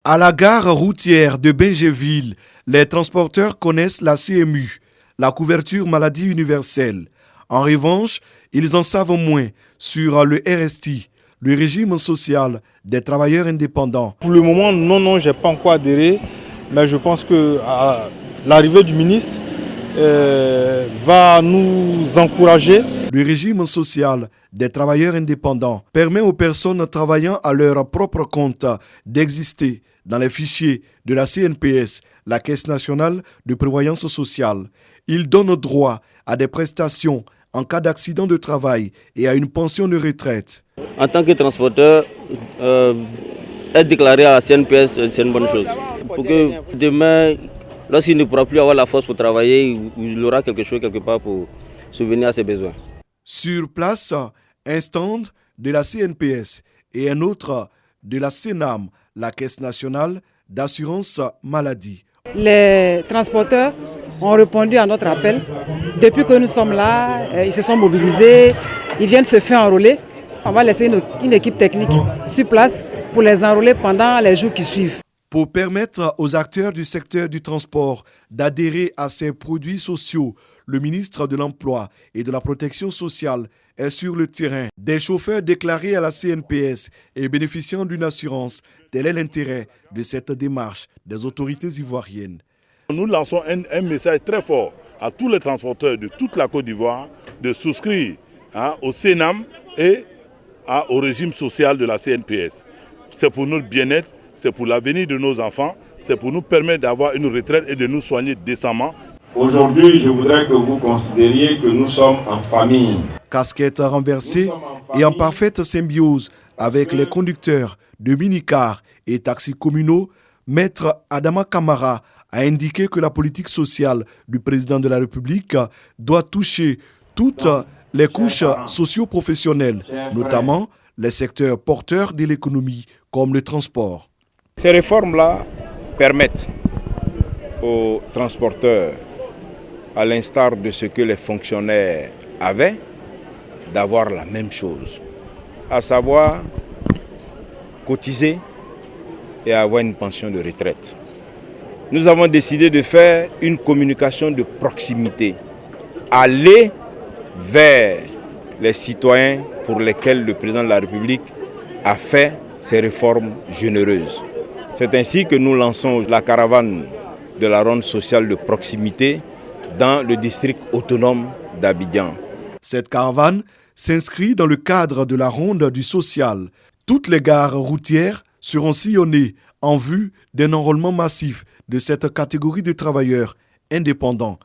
À la gare routière de Benjéville, les transporteurs connaissent la CMU, la couverture maladie universelle. En revanche, ils en savent moins sur le RST, le régime social des travailleurs indépendants. Pour le moment, non, je n'ai pas encore adhéré, mais je pense que l'arrivée du ministre va nous encourager. Le régime social des travailleurs indépendants permet aux personnes travaillant à leur propre compte d'exister dans les fichiers de la CNPS, la Caisse nationale de prévoyance sociale. Il donne droit à des prestations en cas d'accident de travail et à une pension de retraite. En tant que transporteur, être déclaré à la CNPS, c'est une bonne chose. Pour que demain, lorsqu'il ne pourra plus avoir la force pour travailler, il aura quelque chose quelque part pour subvenir à ses besoins. Sur place, un stand de la CNPS et un autre de la CNAM, la Caisse nationale d'assurance maladie. Les transporteurs ont répondu à notre appel. Depuis que nous sommes là, ils se sont mobilisés, ils viennent se faire enrôler. On va laisser une équipe technique sur place pour les enrôler pendant les jours qui suivent. Pour permettre aux acteurs du secteur du transport d'adhérer à ces produits sociaux, le ministre de l'Emploi et de la Protection sociale est sur le terrain. Des chauffeurs déclarés à la CNPS et bénéficiant d'une assurance, tel est l'intérêt de cette démarche des autorités ivoiriennes. Nous lançons un message très fort à tous les transporteurs de toute la Côte d'Ivoire de souscrire au CNAM et au régime social de la CNPS. C'est pour notre bien-être, c'est pour l'avenir de nos enfants, c'est pour nous permettre d'avoir une retraite et de nous soigner décemment. Aujourd'hui, je voudrais que vous considériez que nous sommes en famille. Casquette renversée et en parfaite symbiose avec les conducteurs de minicars et taxis communaux, Maître Adama Kamara a indiqué que la politique sociale du président de la République doit toucher toutes les couches socio-professionnelles, notamment les secteurs porteurs de l'économie comme le transport. Ces réformes-là permettent aux transporteurs, à l'instar de ce que les fonctionnaires avaient, d'avoir la même chose, à savoir cotiser et avoir une pension de retraite. Nous avons décidé de faire une communication de proximité, aller vers les citoyens pour lesquels le président de la République a fait ces réformes généreuses. C'est ainsi que nous lançons la caravane de la ronde sociale de proximité dans le district autonome d'Abidjan. Cette caravane s'inscrit dans le cadre de la ronde du social. Toutes les gares routières seront sillonnées en vue d'un enrôlement massif de cette catégorie de travailleurs indépendants.